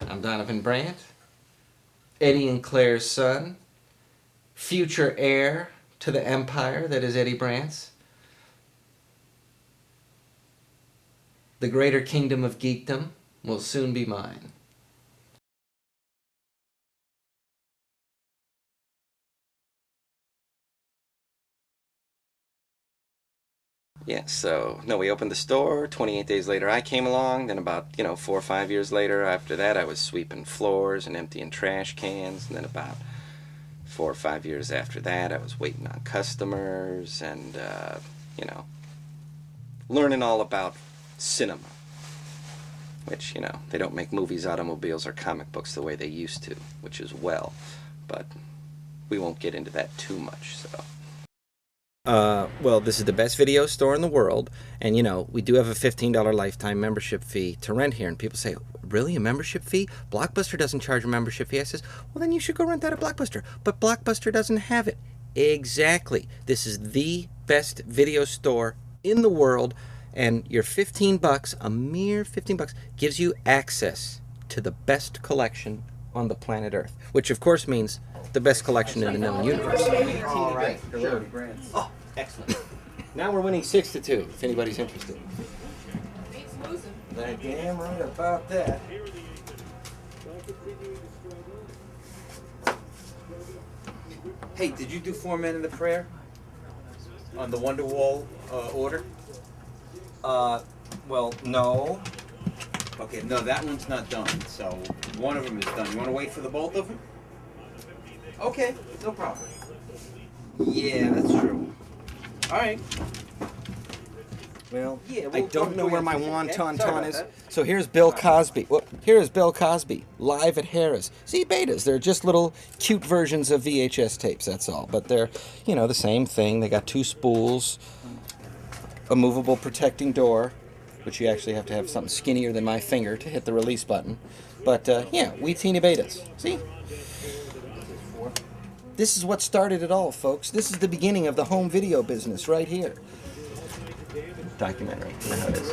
I'm Donovan Brandt, Eddie and Claire's son, future heir to the empire that is Eddie Brandt's. The greater kingdom of geekdom will soon be mine. Yeah, so, no, we opened the store. 28 days later, I came along. Then about, 4 or 5 years later, after that, I was sweeping floors and emptying trash cans. And then about 4 or 5 years after that, I was waiting on customers and, learning all about cinema. Which, they don't make movies, automobiles, or comic books the way they used to, which is well. But we won't get into that too much, so... Well, this is the best video store in the world, and we do have a $15 lifetime membership fee to rent here. And people say, really, a membership fee? Blockbuster doesn't charge a membership fee. I says, well, then you should go rent that at Blockbuster. But Blockbuster doesn't have it. Exactly. This is the best video store in the world, and your $15, a mere $15, gives you access to the best collection on the planet Earth, which of course means the best collection in the known universe. All right, sure. Oh, excellent. Now we're winning 6-2, if anybody's interested. They're damn right about that. Hey, did you do 4 Men in the Prayer? On the Wonderwall order? Well, no. Okay, no, that one's not done, so one of them is done. You want to wait for the both of them? Okay, no problem. Yeah, that's true. All right. Well, yeah, I don't know where my wonton ton is. that. So here's Bill Cosby. Well, here is Bill Cosby, live at Harrah's. See, betas, they're just little cute versions of VHS tapes, that's all. But they're, the same thing. They got 2 spools, a movable protecting door, which you actually have to have something skinnier than my finger to hit the release button. But, yeah, wee teeny betas. See? This is what started it all, folks. This is the beginning of the home video business right here. Documentary. You know how it is.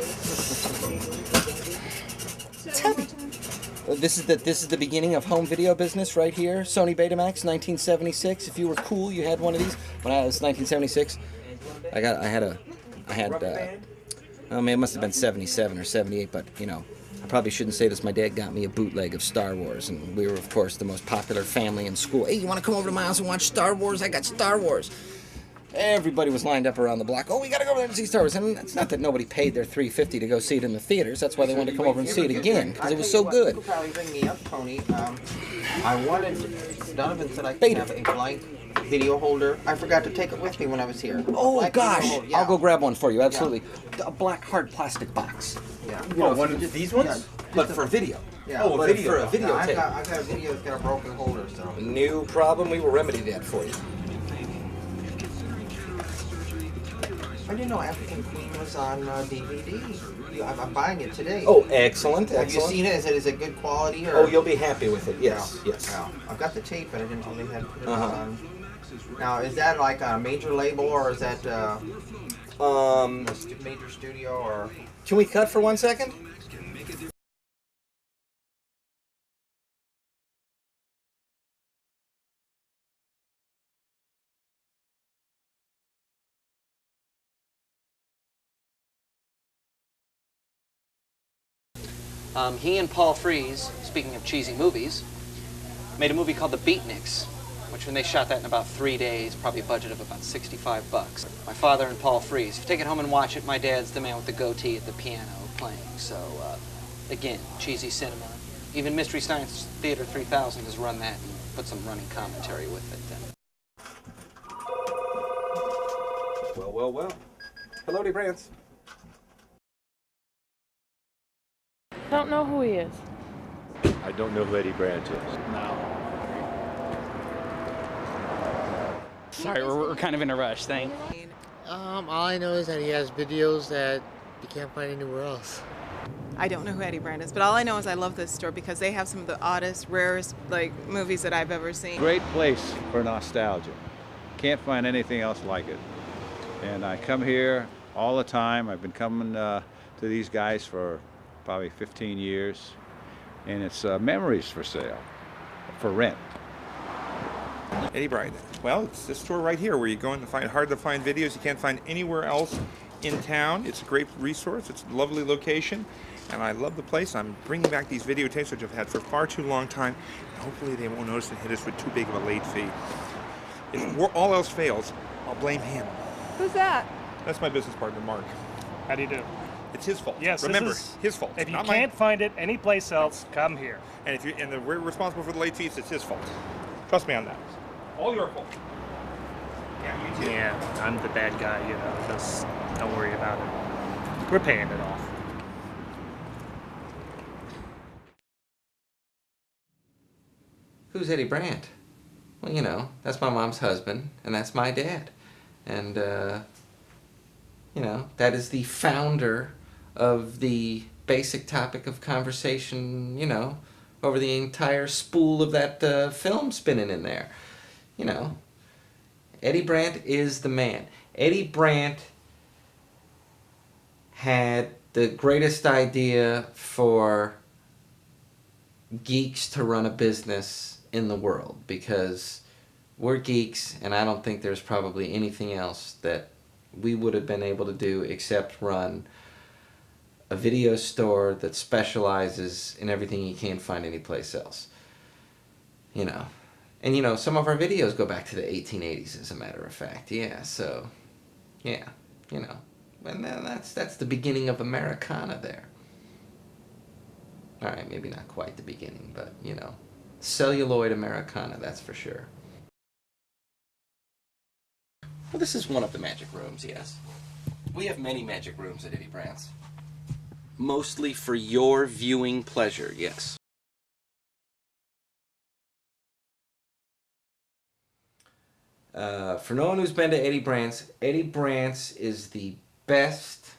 This is the beginning of home video business right here. Sony Betamax, 1976. If you were cool, you had one of these. When I was 1976, I mean, it must have been 77 or 78, but I probably shouldn't say this. My dad got me a bootleg of Star Wars, and we were, of course, the most popular family in school. Hey, you want to come over to my house and watch Star Wars? I got Star Wars. Everybody was lined up around the block. Oh, we got to go over there and see Star Wars. And it's not that nobody paid their $3.50 to go see it in the theaters. That's why they wanted to come over and see it again, because it was so good. You could probably ring me up, Tony. I wanted, Donovan said I could have a blank video holder. I forgot to take it with me when I was here. Oh, gosh. Yeah. I'll go grab one for you, absolutely. Yeah. A black hard plastic box. Yeah. One of these ones? Yeah, but for video. Yeah, oh, a video. For a videotape. Yeah, I've got a video that's got a broken holder, so. No problem. We will remedy that for you. I didn't know African Queen was on DVD. I'm buying it today. Oh, excellent, Have excellent. you seen it? Is it good quality? Or? Oh, you'll be happy with it, yes, Yeah. yes. Yeah. I've got the tape, but I didn't know they had put it on. Now, is that like a major label, or is that a major studio, or? Can we cut for 1 second? He and Paul Frees, speaking of cheesy movies, made a movie called The Beatniks, which when they shot that in about 3 days, probably a budget of about $65. My father and Paul Frees. If you take it home and watch it, my dad's the man with the goatee at the piano playing. So, again, cheesy cinema. Even Mystery Science Theater 3000 has run that and put some running commentary with it. Well, well, well. Hello, Eddie Brandt. Don't know who he is. I don't know who Eddie Brandt is. No. Sorry, we're kind of in a rush. Thanks. All I know is that he has videos that you can't find anywhere else. I don't know who Eddie Brandt is, but all I know is I love this store because they have some of the oddest, rarest movies that I've ever seen. Great place for nostalgia. Can't find anything else like it. And I come here all the time. I've been coming to these guys for probably 15 years. and it's memories for sale, for rent. Eddie Brandt. Well, it's this store right here where you go in to find hard to find videos you can't find anywhere else in town. It's a great resource. It's a lovely location, and I love the place. I'm bringing back these videotapes which I've had for far too long time, and hopefully they won't notice and hit us with too big of a late fee. If all else fails, I'll blame him. Who's that? That's my business partner, Mark. How do you do? It's his fault. Yes, remember, this is, his fault. If you not can't mine. find it anyplace else, come here. And we're responsible for the late fees. It's his fault. Trust me on that. All your fault. Yeah, you too. Yeah, I'm the bad guy, you know. Just don't worry about it. We're paying it off. Who's Eddie Brandt? Well, you know, that's my mom's husband, and that's my dad. And, you know, that is the founder of the basic topic of conversation, you know, over the entire spool of that film spinning in there. You know, Eddie Brandt is the man. Eddie Brandt had the greatest idea for geeks to run a business in the world, because we're geeks, and I don't think there's probably anything else that we would have been able to do except run a video store that specializes in everything you can't find anyplace else. You know. And, you know, some of our videos go back to the 1880s, as a matter of fact. Yeah, so, yeah, you know. And then that's the beginning of Americana there. All right, maybe not quite the beginning, but, you know, celluloid Americana, that's for sure. Well, this is one of the magic rooms, yes. We have many magic rooms at Eddie Brandt's. Mostly for your viewing pleasure, yes. For no one who's been to Eddie Brandt's is the best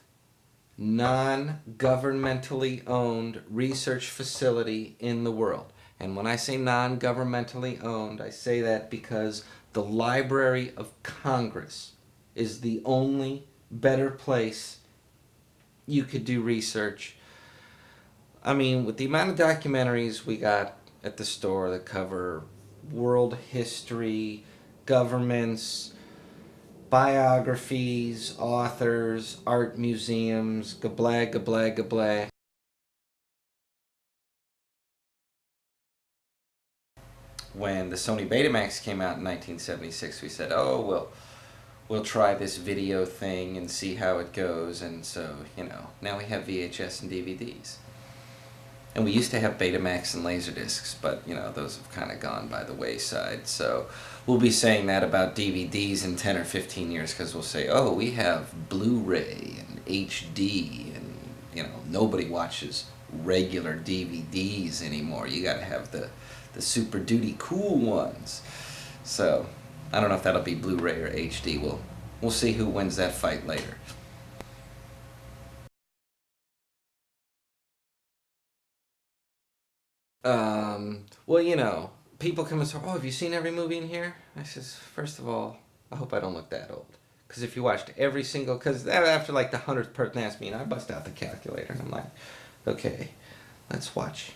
non-governmentally owned research facility in the world. And when I say non-governmentally owned, I say that because the Library of Congress is the only better place you could do research. I mean, with the amount of documentaries we got at the store that cover world history, governments, biographies, authors, art museums, gablag, gablag, gablag. When the Sony Betamax came out in 1976, we said, oh, we'll try this video thing and see how it goes. And so, you know, now we have VHS and DVDs. And we used to have Betamax and Laserdiscs, but, you know, those have kind of gone by the wayside. So we'll be saying that about DVDs in 10 or 15 years, because we'll say, oh, we have Blu-ray and HD, and, you know, nobody watches regular DVDs anymore. You got to have the super duty cool ones. So I don't know if that'll be Blu-ray or HD. We'll see who wins that fight later. Well, you know, people come and say, oh, have you seen every movie in here? I says, first of all, I hope I don't look that old. Because if you watched every single, because after like the 100th person asked me, and I bust out the calculator, and I'm like, okay, let's watch.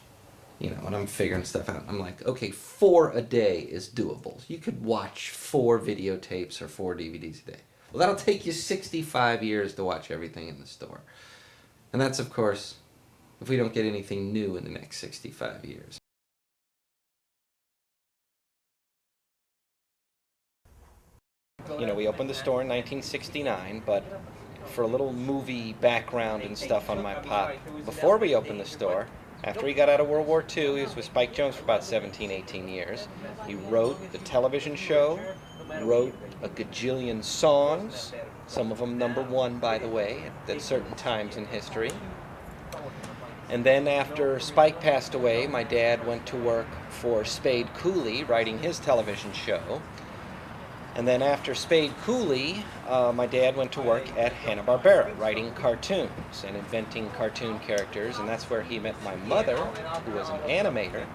You know, and I'm figuring stuff out. I'm like, okay, 4 a day is doable. You could watch 4 videotapes or 4 DVDs a day. Well, that'll take you 65 years to watch everything in the store. And that's, of course, if we don't get anything new in the next 65 years. You know, we opened the store in 1969, but for a little movie background and stuff on my pop, before we opened the store, after he got out of World War II, he was with Spike Jones for about 17, 18 years. He wrote the television show, wrote a gajillion songs, some of them #1, by the way, at certain times in history. And then after Spike passed away, my dad went to work for Spade Cooley, writing his television show. And then after Spade Cooley, my dad went to work at Hanna-Barbera, writing cartoons and inventing cartoon characters, and that's where he met my mother, who was an animator.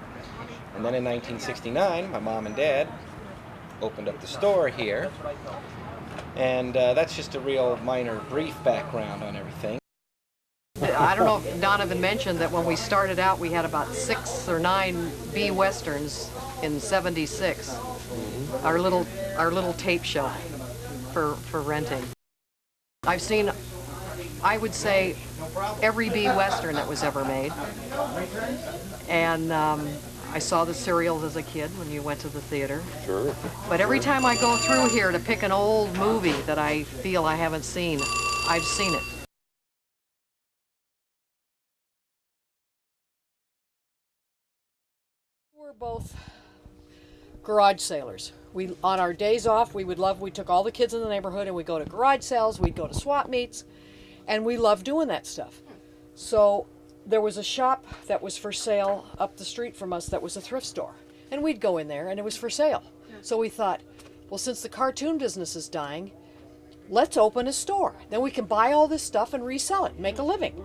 And then in 1969, my mom and dad opened up the store here, and that's just a real minor, brief background on everything. I don't know if Donovan mentioned that when we started out, we had about 6 or 9 B westerns in '76. Our little tape show for renting. I've seen, I would say, every B western that was ever made. And I saw the serials as a kid when you went to the theater. Sure. But every time I go through here to pick an old movie that I feel I haven't seen, I've seen it. We're both garage sailors. On our days off, we took all the kids in the neighborhood and we'd go to garage sales, we'd go to swap meets, and we loved doing that stuff. So there was a shop that was for sale up the street from us that was a thrift store. And we'd go in there and it was for sale. So we thought, well, since the cartoon business is dying, let's open a store. Then we can buy all this stuff and resell it, make a living.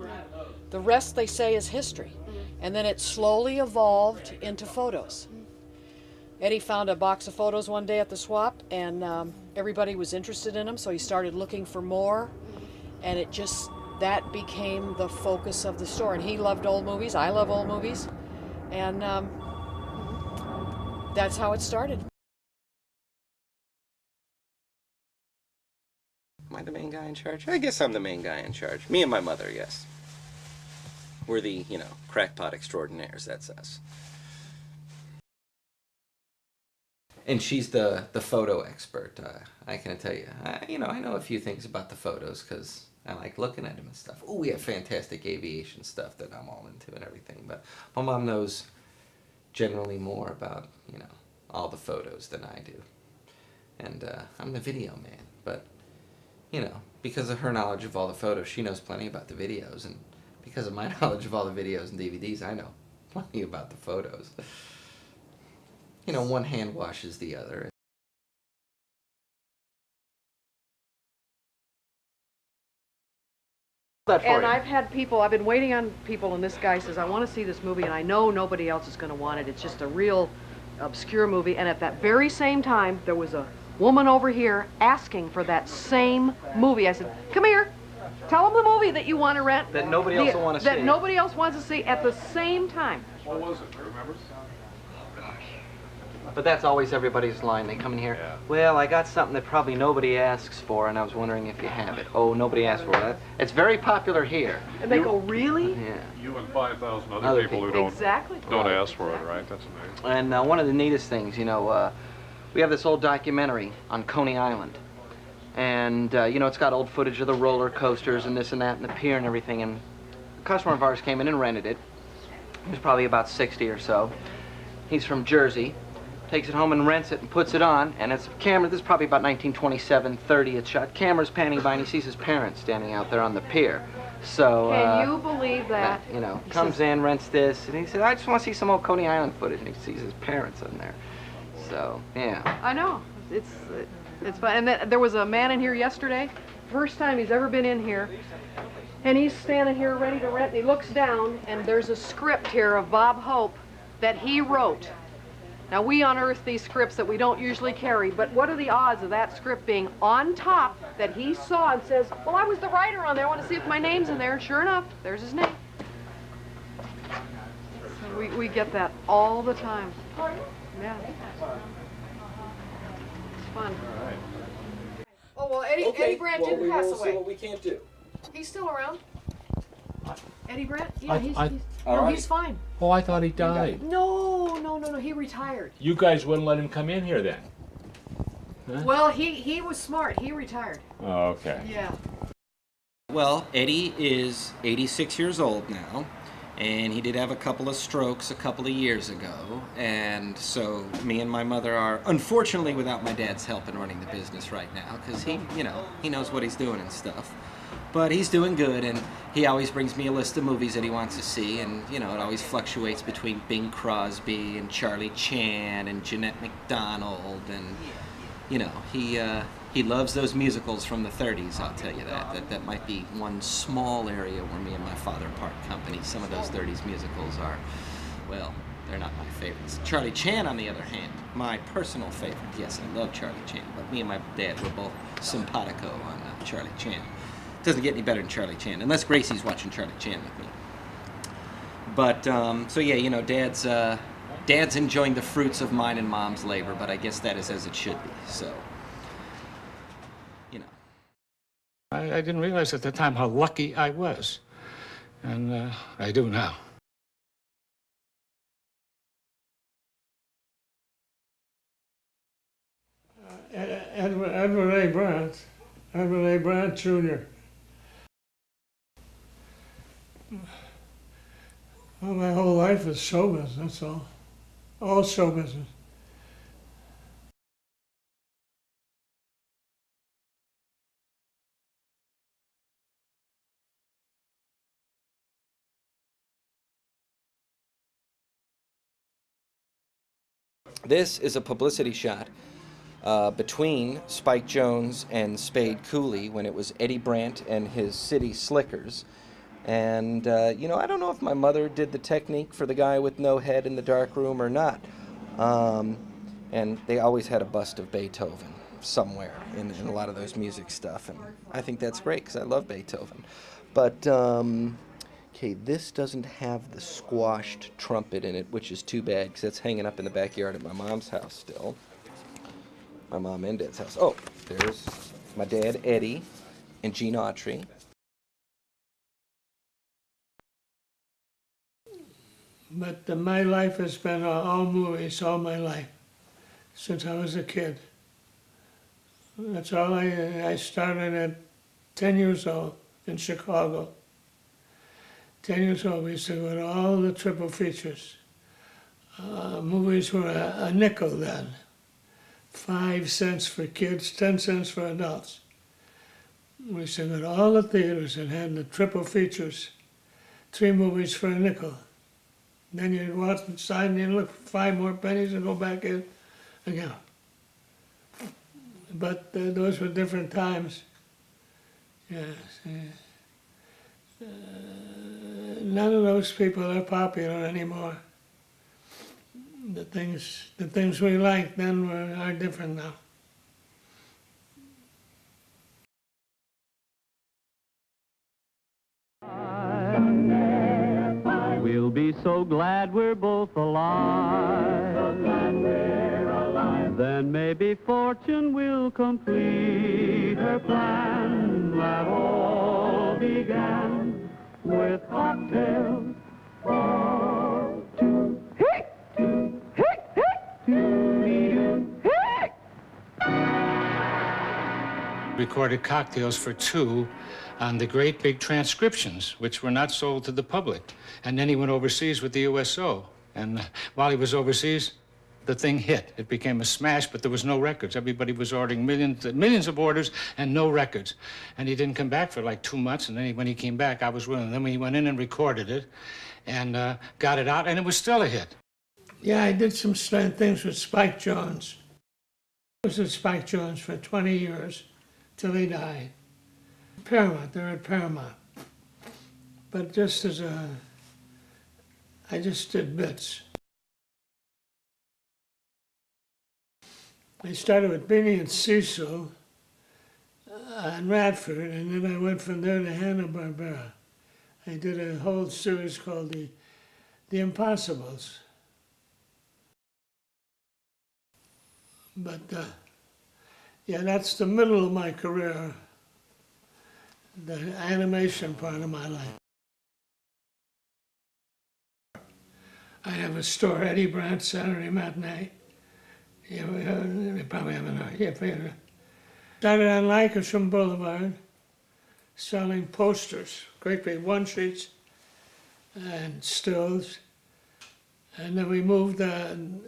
The rest, they say, is history. And then it slowly evolved into photos. Eddie found a box of photos one day at the swap, and everybody was interested in them, so he started looking for more, and that became the focus of the store. And he loved old movies, I love old movies, and that's how it started. Am I the main guy in charge? I guess I'm the main guy in charge. Me and my mother, yes. We're the, crackpot extraordinaires, that's us. And she's the photo expert. I can tell you. I know a few things about the photos because I like looking at them and stuff. Oh, we have fantastic aviation stuff that I'm all into and everything. But my mom knows generally more about, all the photos than I do. And I'm the video man. But, because of her knowledge of all the photos, she knows plenty about the videos. And because of my knowledge of all the videos and DVDs, I know plenty about the photos. One hand washes the other. And I've been waiting on people, and this guy says, I want to see this movie, and I know nobody else is going to want it. It's just a real obscure movie. And at that very same time, there was a woman over here asking for that same movie. I said, come here. Tell them the movie that you want to rent. That nobody else will want to see. That nobody else wants to see at the same time. What was it? Do you remember? But that's always everybody's line. They come in here, Yeah. well, I got something that probably nobody asks for, and I was wondering if you have it. Oh, nobody asked for that. It's very popular here. And they go, really? Yeah. You and 5,000 other people who don't ask for it, right? That's amazing. And one of the neatest things, we have this old documentary on Coney Island. And, it's got old footage of the roller coasters and this and that and the pier and everything. And a customer of ours came in and rented it. He was probably about 60 or so. He's from Jersey. Takes it home and rents it and puts it on, and it's a camera. This is probably about 1927, 30. It's shot. Camera's panning by, and he sees his parents standing out there on the pier. So can you believe that? Comes in, rents this, and he said, "I just want to see some old Coney Island footage." And he sees his parents in there. So yeah. I know. It's fun. And then there was a man in here yesterday. First time he's ever been in here, and he's standing here ready to rent. And he looks down, and there's a script here of Bob Hope that he wrote. Now, we unearth these scripts that we don't usually carry, but what are the odds of that script being on top that he saw and says, well, I was the writer on there, I want to see if my name's in there. Sure enough, there's his name. So we get that all the time. Yeah. It's fun. Oh, well, Eddie Brandt didn't pass away. See what we can't do. He's still around. Eddie Brandt? He's fine. Oh, I thought he died. No, he retired. You guys wouldn't let him come in here then? Huh? Well, he was smart. He retired. Oh, okay. Yeah. Well, Eddie is 86 years old now, and he did have a couple of strokes a couple of years ago, and so me and my mother are unfortunately without my dad's help in running the business right now, because he knows what he's doing and stuff. But he's doing good, and he always brings me a list of movies that he wants to see, and, it always fluctuates between Bing Crosby and Charlie Chan and Jeanette MacDonald, and, he loves those musicals from the 30s, I'll tell you that. That might be one small area where me and my father part company. Some of those 30s musicals are, well, they're not my favorites. Charlie Chan, on the other hand, my personal favorite. Yes, I love Charlie Chan, but me and my dad were both simpatico on Charlie Chan. Doesn't get any better than Charlie Chan, unless Gracie's watching Charlie Chan with me. But, so yeah, you know, Dad's enjoying the fruits of mine and Mom's labor, but I guess that is as it should be, so, you know. I didn't realize at the time how lucky I was, and I do now. Edward A. Brandt. Edward A. Brandt, Jr. Well, my whole life is show business, that's all. All show business. This is a publicity shot between Spike Jones and Spade Cooley when it was Eddie Brandt and his City Slickers. And, you know, I don't know if my mother did the technique for the guy with no head in the dark room or not. And they always had a bust of Beethoven somewhere in a lot of those music stuff. And I think that's great because I love Beethoven. But, okay, this doesn't have the squashed trumpet in it, which is too bad because that's hanging up in the backyard at my mom's house still. My mom and Dad's house. Oh, there's my dad, Eddie, and Gene Autry. But my life has been all movies all my life, since I was a kid. That's all I started at 10 years old in Chicago. 10 years old, we used to go to all the triple features. Movies were a nickel then. 5 cents for kids, 10 cents for adults. We used to go to all the theaters and had the triple features, 3 movies for a nickel. Then you'd go outside and you'd look for 5 more pennies and go back in again. But those were different times. Yes. None of those people are popular anymore. The things we liked then are different now. We'll be so glad we're both alive. So glad we're alive. Then maybe fortune will complete her plan that all began with cocktails for two. Recorded cocktails for 2 on the great big transcriptions, which were not sold to the public. And then he went overseas with the USO. And while he was overseas, the thing hit. It became a smash, but there was no records. Everybody was ordering millions of orders and no records. And he didn't come back for like 2 months. And then when he came back, I was with him. Then he went in and recorded it and got it out, and it was still a hit. Yeah, I did some strange things with Spike Jones. I was with Spike Jones for 20 years till he died. Paramount, they're at Paramount. But just as I just did bits. I started with Beanie and Cecil and Radford, and then I went from there to Hanna-Barbera. I did a whole series called The Impossibles. But yeah, that's the middle of my career, the animation part of my life. I have a store, Eddie Brandt, Saturday Matinee. You probably haven't heard. Yeah, started on Lancashire Boulevard, selling posters, great big one-sheets and stills. And then we moved, then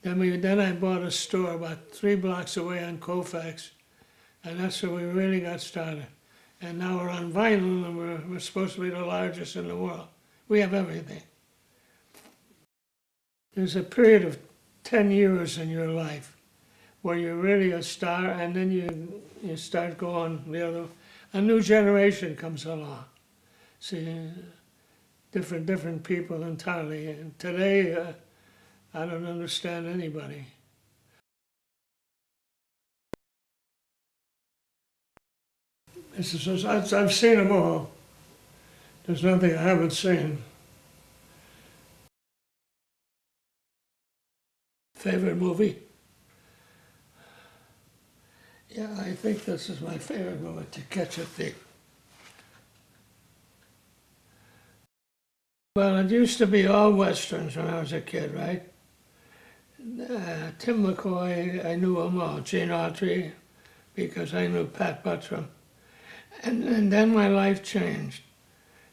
I bought a store about 3 blocks away on Colfax, and that's where we really got started. And now we're on vinyl, and we're supposed to be the largest in the world. We have everything. There's a period of 10 years in your life where you're really a star, and then you start going the other. A new generation comes along. See, different people entirely. And today, I don't understand anybody. I've seen them all. There's nothing I haven't seen. Favorite movie? Yeah, I think this is my favorite movie, To Catch a Thief. Well, it used to be all westerns when I was a kid, right? Tim McCoy, I knew them all. Gene Autry, because I knew Pat Buttram. And then my life changed.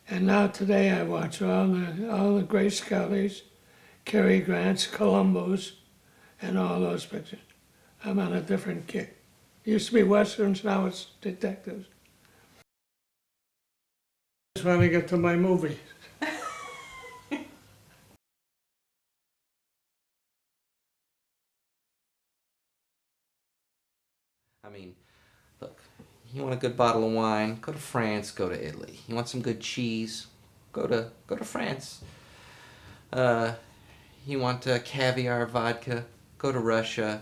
And now today I watch all the Grace Kellys, Cary Grants, Columbos, and all those pictures. I'm on a different kick. It used to be westerns, now it's detectives. I just want to get to my movie. I mean, look, you want a good bottle of wine, go to France, go to Italy. You want some good cheese, go to France. You want caviar vodka, go to Russia.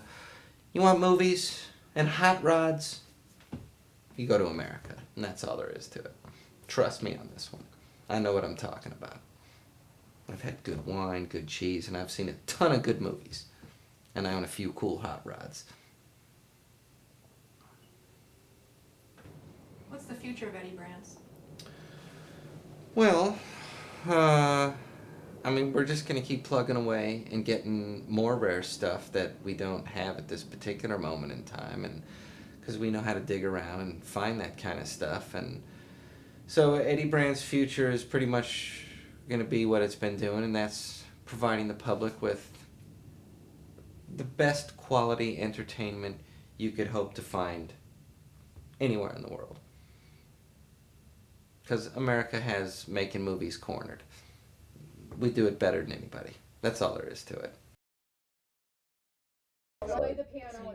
You want movies and hot rods, you go to America. And that's all there is to it. Trust me on this one. I know what I'm talking about. I've had good wine, good cheese, and I've seen a ton of good movies. And I own a few cool hot rods. What's the future of Eddie Brandt's? Well, I mean, we're just going to keep plugging away and getting more rare stuff that we don't have at this particular moment in time, and because we know how to dig around and find that kind of stuff. And so Eddie Brandt's future is pretty much going to be what it's been doing, and that's providing the public with the best quality entertainment you could hope to find anywhere in the world. Because America has making movies cornered. We do it better than anybody. That's all there is to it.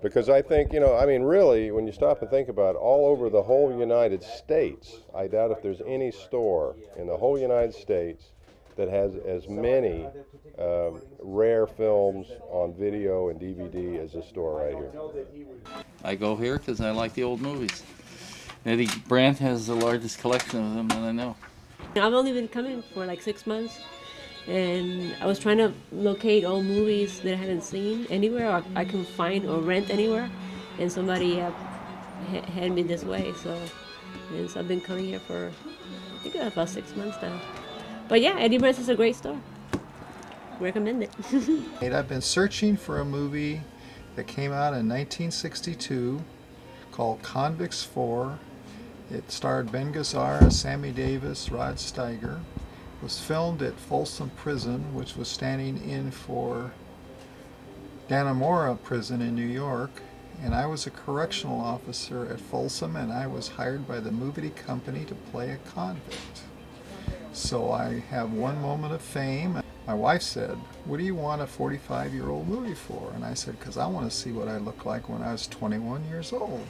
Because I think, you know, I mean, really, when you stop and think about it, all over the whole United States, I doubt if there's any store in the whole United States that has as many rare films on video and DVD as this store right here. I go here because I like the old movies. Eddie Brandt has the largest collection of them that I know. I've only been coming for like 6 months, and I was trying to locate old movies that I hadn't seen anywhere or I can find or rent anywhere, and somebody had me this way. So I've been coming here for I think about 6 months now. But yeah, Eddie Brandt's is a great store. Recommend it. I've been searching for a movie that came out in 1962 called Convicts 4. It starred Ben Gazzara, Sammy Davis, Rod Steiger. It was filmed at Folsom Prison, which was standing in for Dannemora Prison in New York. And I was a correctional officer at Folsom, and I was hired by the movie company to play a convict. So I have one moment of fame. My wife said, "What do you want a 45-year-old movie for?" And I said, "Because I want to see what I looked like when I was 21 years old."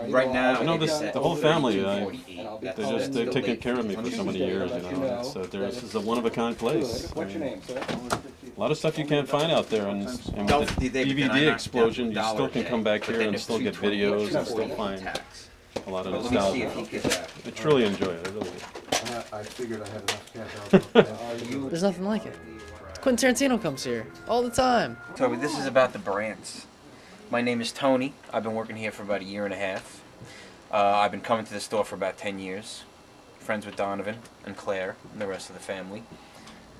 Right now, I know this. The whole family. They've taken care of me for so many years. You know, this is a one-of-a-kind place. What's your name, sir? A lot of stuff you can't find out there, and with the DVD explosion, you still can come back here and still get videos and still find a lot of nostalgia. I truly enjoy it. I really do. I figured I had enough cash. There's nothing like it. Quentin Tarantino comes here all the time. Toby, this is about the Brandts. My name is Tony. I've been working here for about 1.5 years. I've been coming to the store for about 10 years. Friends with Donovan and Claire and the rest of the family.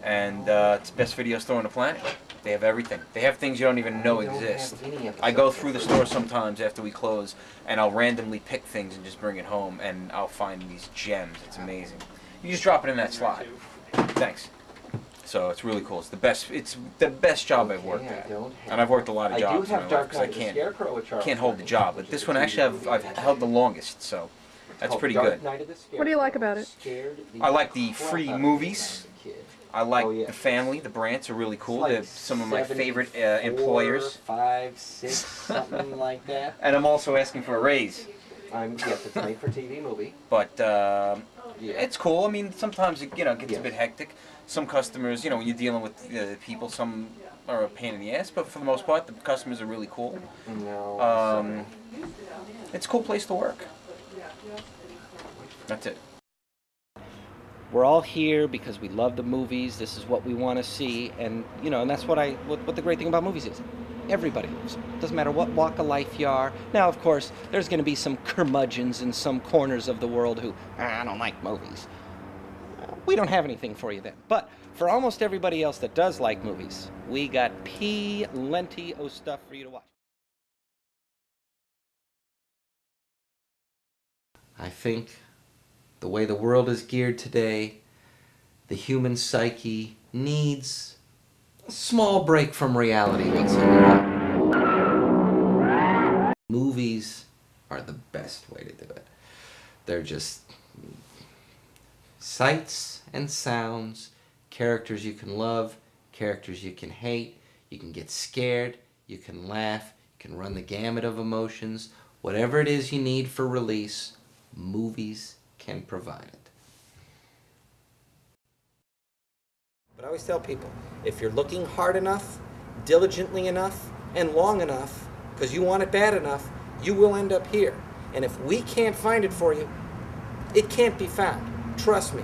And it's the best video store on the planet. They have everything. They have things you don't even know exist. I go through the store sometimes after we close, and I'll randomly pick things and just bring it home, and I'll find these gems. It's amazing. You just drop it in that slot. Thanks. So it's really cool. It's the best job I've worked at, and I've worked a lot of jobs in my life because I can't hold the job. But this one actually I've held the longest, so that's pretty good. What do you like about it? I like the free movies. I like the family. The Brandts are really cool. They're some of my favorite employers. 5, 6, something like that. And I'm also asking for a raise. Yes, it's made for TV movie. But it's cool. I mean, sometimes it gets a bit hectic. Some customers, when you're dealing with people, some are a pain in the ass, but for the most part, the customers are really cool. It's a cool place to work. That's it. We're all here because we love the movies. This is what we want to see, and you know, and that's what what the great thing about movies is. Everybody loves them. Doesn't matter what walk of life you are. Now, of course, there's going to be some curmudgeons in some corners of the world who, I don't like movies. We don't have anything for you then. But for almost everybody else that does like movies, we got plenty of stuff for you to watch. I think the way the world is geared today, the human psyche needs a small break from reality once in a while. Movies are the best way to do it. They're just sights and sounds, characters you can love, characters you can hate, you can get scared, you can laugh, you can run the gamut of emotions. Whatever it is you need for release, movies can provide it. But I always tell people, if you're looking hard enough, diligently enough, and long enough, because you want it bad enough, you will end up here. And if we can't find it for you, it can't be found. Trust me.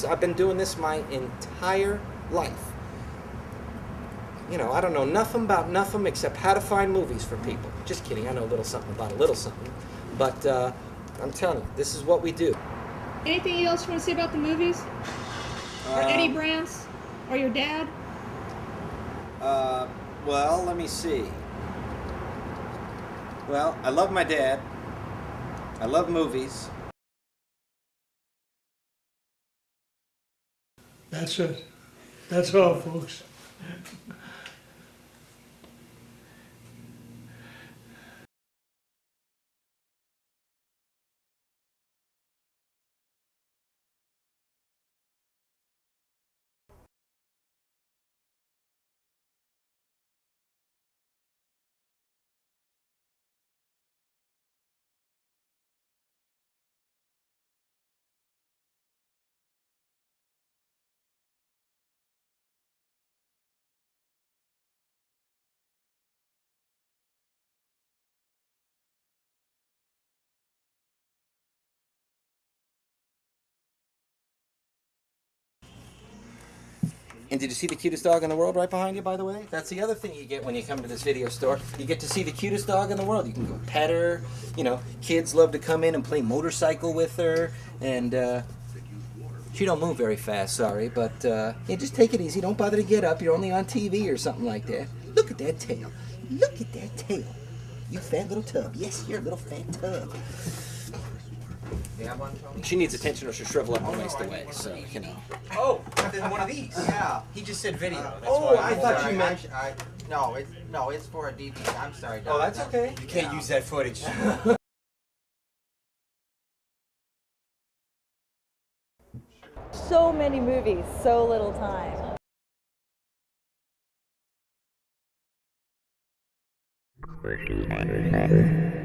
I've been doing this my entire life. You know, I don't know nothing about nothing except how to find movies for people. Just kidding, I know a little something about a little something. But I'm telling you, this is what we do. Anything else you want to say about the movies? Or Eddie Brandt's? Or your dad? Well, let me see. Well, I love my dad. I love movies. That's it. That's all, folks. And did you see the cutest dog in the world right behind you, by the way? That's the other thing you get when you come to this video store. You get to see the cutest dog in the world. You can go pet her. You know, kids love to come in and play motorcycle with her. And she don't move very fast, sorry. But yeah, just take it easy. Don't bother to get up. You're only on TV or something like that. Look at that tail. Look at that tail. You fat little tub. Yes, you're a little fat tub. You have one, Tony? She needs attention or she'll shrivel up and waste away, so, you know. Oh, then one of these. Yeah. He just said video. That's Oh, why I thought you meant. No, it's for a DVD. I'm sorry, Don. Oh, that's okay. You can't use that footage. So many movies, so little time. Mercury.